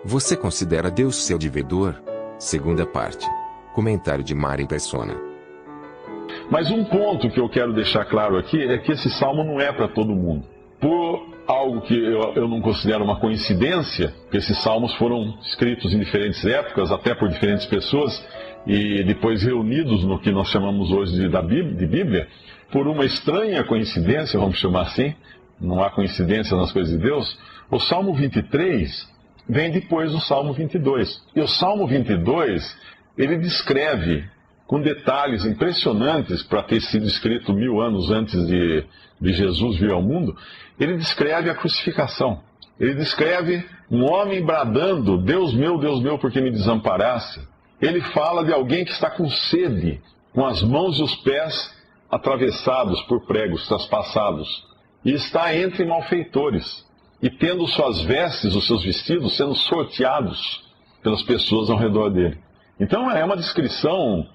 Você considera Deus seu devedor? Segunda parte. Comentário de Mari Persona. Mas um ponto que eu quero deixar claro aqui é que esse salmo não é para todo mundo. Por algo que eu não considero uma coincidência, que esses salmos foram escritos em diferentes épocas, até por diferentes pessoas, e depois reunidos no que nós chamamos hoje de Bíblia, por uma estranha coincidência, vamos chamar assim, não há coincidência nas coisas de Deus, o Salmo 23 vem depois do Salmo 22. E o Salmo 22, ele descreve com detalhes impressionantes, para ter sido escrito 1000 anos antes de Jesus vir ao mundo, ele descreve a crucificação. Ele descreve um homem bradando, Deus meu, por que me desamparaste? Ele fala de alguém que está com sede, com as mãos e os pés atravessados por pregos, traspassados, e está entre malfeitores, e tendo suas vestes, os seus vestidos, sendo sorteados pelas pessoas ao redor dele. Então é uma descrição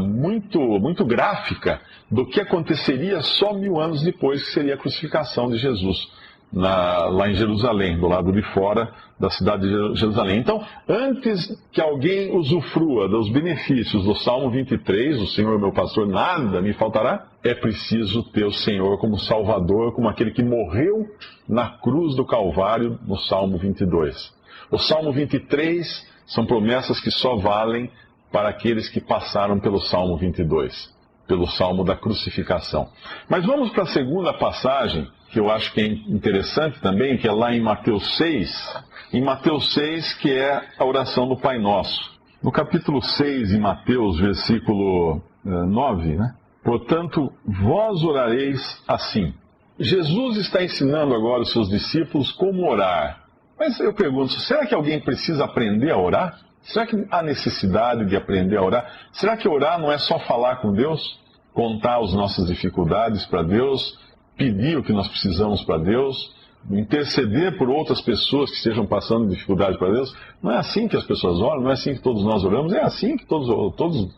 muito gráfica do que aconteceria só 1000 anos depois, que seria a crucificação de Jesus, lá em Jerusalém, do lado de fora da cidade de Jerusalém. Então, antes que alguém usufrua dos benefícios do Salmo 23, o Senhor meu pastor, nada me faltará, é preciso ter o Senhor como Salvador, como aquele que morreu na cruz do Calvário, no Salmo 22. O Salmo 23 são promessas que só valem para aqueles que passaram pelo Salmo 22, pelo Salmo da crucificação. Mas vamos para a segunda passagem, que eu acho que é interessante também, que é lá em Mateus 6. Em Mateus 6, que é a oração do Pai Nosso. No capítulo 6, em Mateus, versículo 9, né? Portanto, vós orareis assim. Jesus está ensinando agora os seus discípulos como orar. Mas eu pergunto, será que alguém precisa aprender a orar? Será que há necessidade de aprender a orar? Será que orar não é só falar com Deus? Contar as nossas dificuldades para Deus? Pedir o que nós precisamos para Deus? Interceder por outras pessoas que estejam passando dificuldade para Deus? Não é assim que as pessoas oram? Não é assim que todos nós oramos? É assim que todos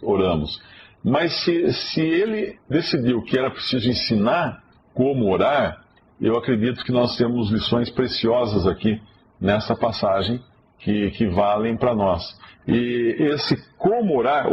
oramos. Mas se ele decidiu que era preciso ensinar como orar, eu acredito que nós temos lições preciosas aqui nessa passagem que valem para nós. E esse como orar,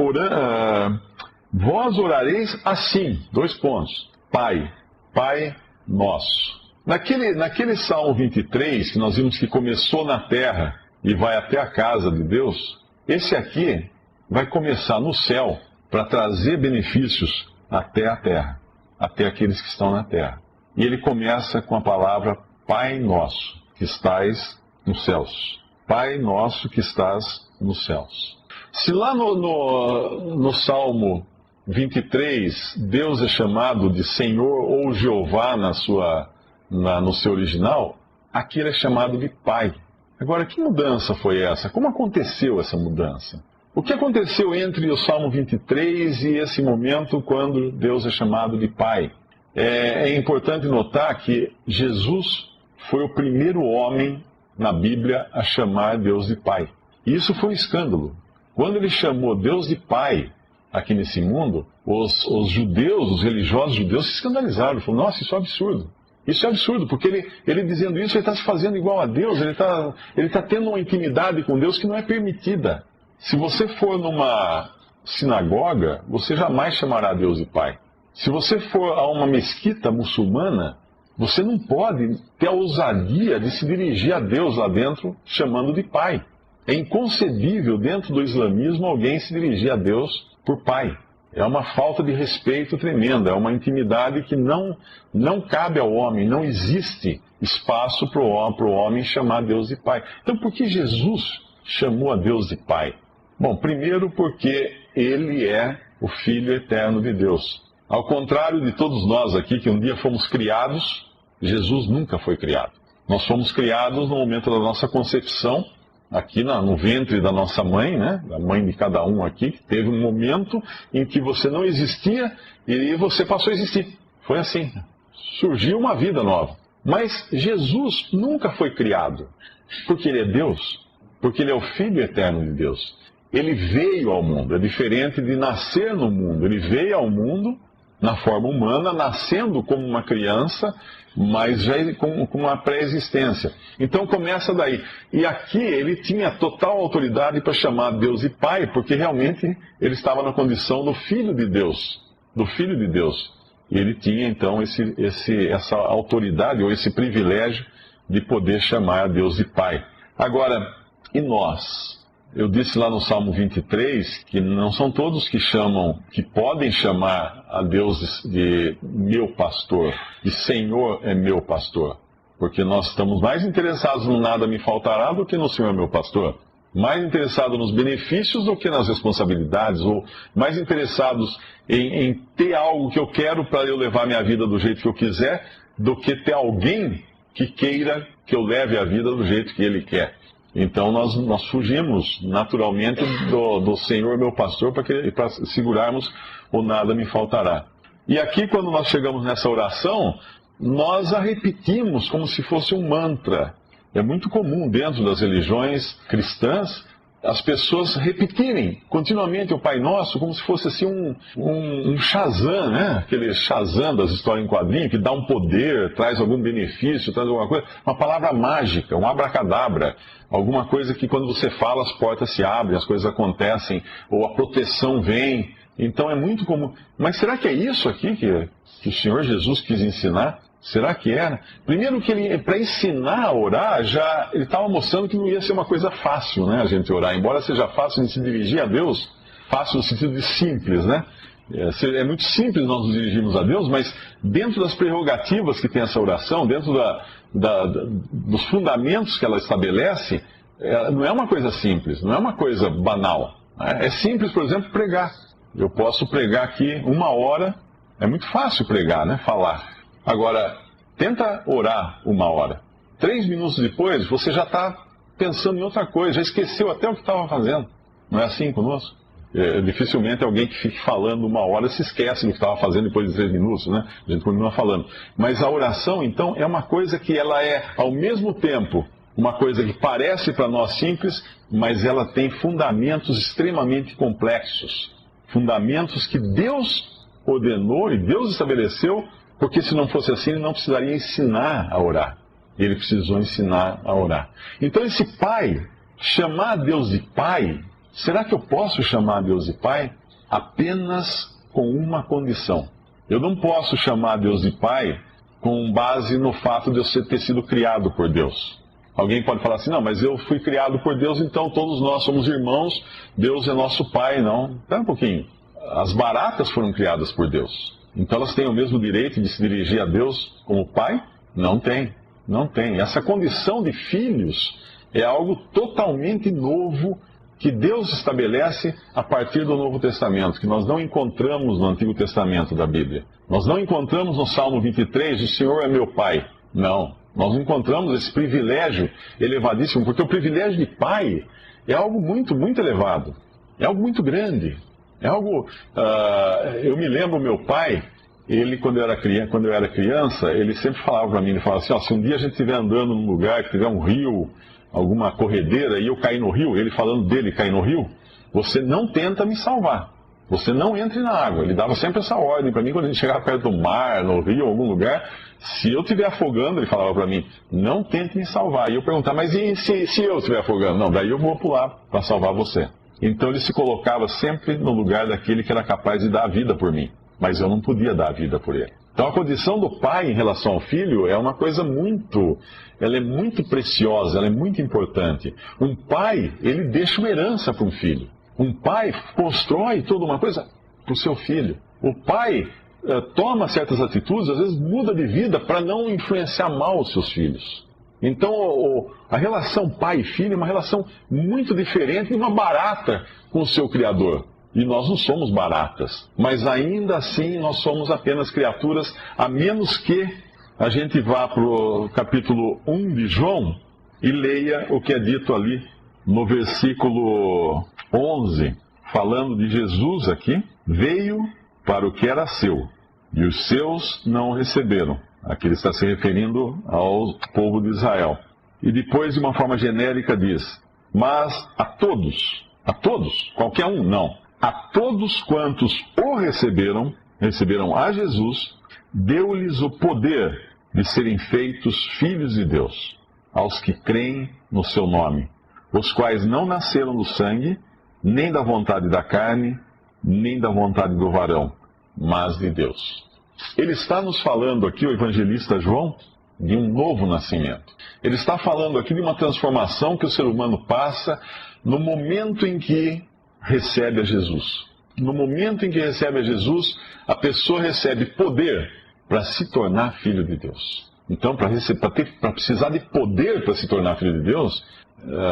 vós orareis assim, 2 pontos. Pai nosso. Naquele Salmo 23, que nós vimos que começou na terra e vai até a casa de Deus, esse aqui vai começar no céu para trazer benefícios até a terra, até aqueles que estão na terra. E ele começa com a palavra Pai nosso, que estais nos céus. Pai nosso que estás nos céus. Se lá no Salmo 23, Deus é chamado de Senhor ou Jeová no seu original, aqui ele é chamado de Pai. Agora, que mudança foi essa? Como aconteceu essa mudança? O que aconteceu entre o Salmo 23 e esse momento quando Deus é chamado de Pai? É importante notar que Jesus foi o primeiro homem na Bíblia a chamar Deus de Pai. E isso foi um escândalo. Quando ele chamou Deus de Pai aqui nesse mundo, os judeus, os religiosos judeus se escandalizaram. Falaram, nossa, isso é absurdo. Isso é absurdo, porque ele dizendo isso, ele está se fazendo igual a Deus, ele está tendo uma intimidade com Deus que não é permitida. Se você for numa sinagoga, você jamais chamará Deus de Pai. Se você for a uma mesquita muçulmana, você não pode ter a ousadia de se dirigir a Deus lá dentro chamando de Pai. É inconcebível dentro do islamismo alguém se dirigir a Deus por Pai. É uma falta de respeito tremenda, é uma intimidade que não cabe ao homem, não existe espaço para o homem chamar Deus de Pai. Então por que Jesus chamou a Deus de Pai? Bom, primeiro porque Ele é o Filho eterno de Deus. Ao contrário de todos nós aqui, que um dia fomos criados, Jesus nunca foi criado. Nós fomos criados no momento da nossa concepção, aqui no ventre da nossa mãe, né? Da mãe de cada um aqui, que teve um momento em que você não existia e você passou a existir. Foi assim. Surgiu uma vida nova. Mas Jesus nunca foi criado, porque Ele é Deus, porque Ele é o Filho eterno de Deus. Ele veio ao mundo, é diferente de nascer no mundo. Ele veio ao mundo na forma humana, nascendo como uma criança, mas já com uma pré-existência. Então começa daí. E aqui ele tinha total autoridade para chamar Deus de Pai, porque realmente ele estava na condição do Filho de Deus. Do Filho de Deus. E ele tinha então essa autoridade, ou esse privilégio, de poder chamar a Deus de Pai. Agora, e nós? Eu disse lá no Salmo 23 que não são todos que podem chamar a Deus de meu pastor, de Senhor é meu pastor. Porque nós estamos mais interessados no nada me faltará do que no Senhor meu pastor. Mais interessados nos benefícios do que nas responsabilidades, ou mais interessados em ter algo que eu quero para eu levar minha vida do jeito que eu quiser, do que ter alguém que queira que eu leve a vida do jeito que ele quer. Então nós fugimos naturalmente do Senhor meu pastor para segurarmos o nada me faltará. E aqui quando nós chegamos nessa oração, nós a repetimos como se fosse um mantra. É muito comum dentro das religiões cristãs as pessoas repetirem continuamente o Pai Nosso como se fosse assim um Shazam, né? Aquele Shazam das histórias em quadrinho que dá um poder, traz algum benefício, traz alguma coisa. Uma palavra mágica, um abracadabra. Alguma coisa que quando você fala as portas se abrem, as coisas acontecem, ou a proteção vem. Então é muito comum. Mas será que é isso aqui que o Senhor Jesus quis ensinar? Será que era? Primeiro que ele, para ensinar a orar, ele estava mostrando que não ia ser uma coisa fácil, né, a gente orar. Embora seja fácil de se dirigir a Deus, fácil no sentido de simples, né? É muito simples nós nos dirigirmos a Deus, mas dentro das prerrogativas que tem essa oração, dentro dos fundamentos que ela estabelece, não é uma coisa simples, não é uma coisa banal. É simples, por exemplo, pregar. Eu posso pregar aqui 1 hora, é muito fácil pregar, né, falar. Agora, tenta orar 1 hora. 3 minutos depois, você já está pensando em outra coisa, já esqueceu até o que estava fazendo. Não é assim conosco? Dificilmente alguém que fique falando 1 hora se esquece do que estava fazendo depois de 3 minutos, né? A gente continua falando. Mas a oração, então, é uma coisa que ela é, ao mesmo tempo, uma coisa que parece para nós simples, mas ela tem fundamentos extremamente complexos. Fundamentos que Deus ordenou e Deus estabeleceu, porque se não fosse assim, ele não precisaria ensinar a orar. Ele precisou ensinar a orar. Então esse Pai, chamar Deus de Pai, será que eu posso chamar Deus de Pai? Apenas com uma condição. Eu não posso chamar Deus de Pai com base no fato de eu ter sido criado por Deus. Alguém pode falar assim, não, mas eu fui criado por Deus, então todos nós somos irmãos, Deus é nosso Pai. Não, espera um pouquinho. As baratas foram criadas por Deus. Então elas têm o mesmo direito de se dirigir a Deus como Pai? Não tem, não tem. Essa condição de filhos é algo totalmente novo que Deus estabelece a partir do Novo Testamento, que nós não encontramos no Antigo Testamento da Bíblia. Nós não encontramos no Salmo 23, o Senhor é meu Pai. Não, nós encontramos esse privilégio elevadíssimo, porque o privilégio de Pai é algo muito, muito elevado, é algo muito grande. É algo. Eu me lembro, meu pai, ele, quando eu era criança, ele sempre falava para mim, ele falava assim, se um dia a gente estiver andando num lugar que tiver um rio, alguma corredeira, e eu cair no rio, ele falando dele cair no rio, você não tenta me salvar. Você não entre na água. Ele dava sempre essa ordem para mim, quando a gente chegava perto do mar, no rio, algum lugar, se eu estiver afogando, ele falava para mim, não tente me salvar. E eu perguntava, mas e se eu estiver afogando? Não, daí eu vou pular para salvar você. Então ele se colocava sempre no lugar daquele que era capaz de dar a vida por mim. Mas eu não podia dar a vida por ele. Então a condição do pai em relação ao filho é uma coisa ela é muito preciosa, ela é muito importante. Um pai, ele deixa uma herança para um filho. Um pai constrói toda uma coisa para o seu filho. O pai toma certas atitudes, às vezes muda de vida para não influenciar mal os seus filhos. Então, a relação pai e filho é uma relação muito diferente de uma barata com o seu Criador. E nós não somos baratas, mas ainda assim nós somos apenas criaturas, a menos que a gente vá para o capítulo 1 de João e leia o que é dito ali no versículo 11, falando de Jesus aqui, veio para o que era seu, e os seus não o receberam. Aqui ele está se referindo ao povo de Israel. E depois, de uma forma genérica, diz, mas a todos, qualquer um, não, a todos quantos o receberam, receberam a Jesus, deu-lhes o poder de serem feitos filhos de Deus, aos que creem no seu nome, os quais não nasceram do sangue, nem da vontade da carne, nem da vontade do varão, mas de Deus. Ele está nos falando aqui, o evangelista João, de um novo nascimento. Ele está falando aqui de uma transformação que o ser humano passa no momento em que recebe a Jesus. No momento em que recebe a Jesus, a pessoa recebe poder para se tornar filho de Deus. Então, para precisar de poder para se tornar filho de Deus,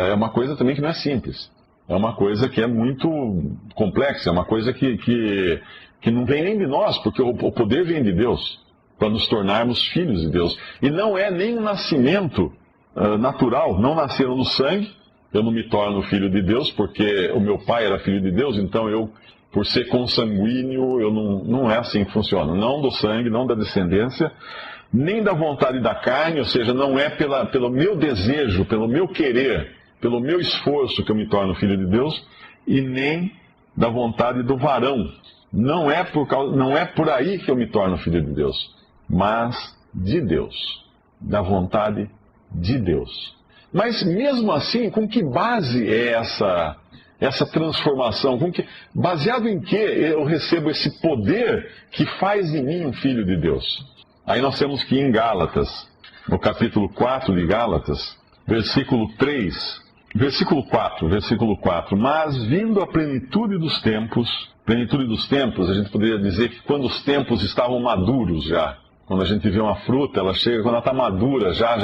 é uma coisa também que não é simples. É uma coisa que é muito complexa, é uma coisa que não vem nem de nós, porque o poder vem de Deus, para nos tornarmos filhos de Deus. E não é nem um nascimento natural, não nasceram no sangue, eu não me torno filho de Deus, porque o meu pai era filho de Deus, então eu, por ser consanguíneo, não é assim que funciona. Não do sangue, não da descendência, nem da vontade da carne, ou seja, não é pelo meu desejo, pelo meu querer, pelo meu esforço que eu me torno filho de Deus, e nem da vontade do varão. Não é por aí que eu me torno filho de Deus, mas de Deus, da vontade de Deus. Mas mesmo assim, com que base é essa transformação? Baseado em que eu recebo esse poder que faz de mim um filho de Deus? Aí nós temos que ir em Gálatas, no capítulo 4 de Gálatas, versículo 3, versículo 4. Mas vindo a plenitude dos tempos, a gente poderia dizer que quando os tempos estavam maduros já, quando a gente vê uma fruta, ela chega, quando ela está madura, já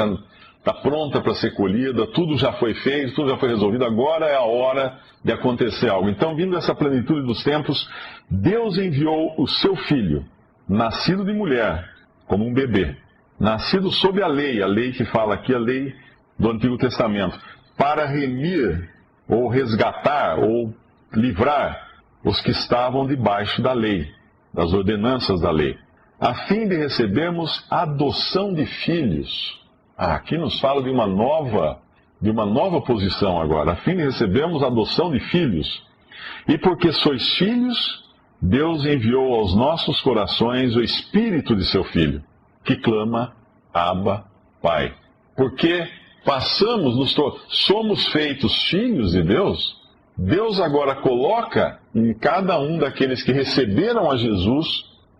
está pronta para ser colhida, tudo já foi feito, tudo já foi resolvido, agora é a hora de acontecer algo. Então, vindo essa plenitude dos tempos, Deus enviou o seu Filho, nascido de mulher, como um bebê, nascido sob a lei que fala aqui, a lei do Antigo Testamento, para remir, ou resgatar, ou livrar os que estavam debaixo da lei, das ordenanças da lei, a fim de recebermos adoção de filhos. Aqui nos fala de uma nova posição agora, a fim de recebermos adoção de filhos. E porque sois filhos, Deus enviou aos nossos corações o Espírito de seu Filho, que clama, Abba, Pai. Porque somos feitos filhos de Deus, Deus agora coloca em cada um daqueles que receberam a Jesus,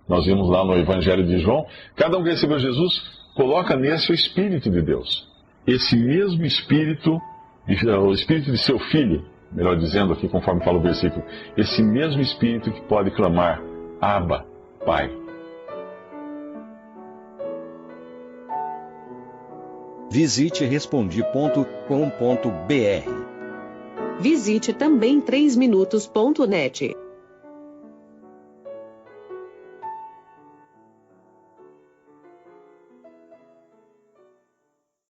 nós vimos lá no Evangelho de João, cada um que recebeu Jesus, coloca nesse o Espírito de Deus. Esse mesmo Espírito, o Espírito de seu Filho, melhor dizendo aqui conforme fala o versículo, esse mesmo Espírito que pode clamar, Abba, Pai. Visite Respondi.com.br. Visite também 3minutos.net.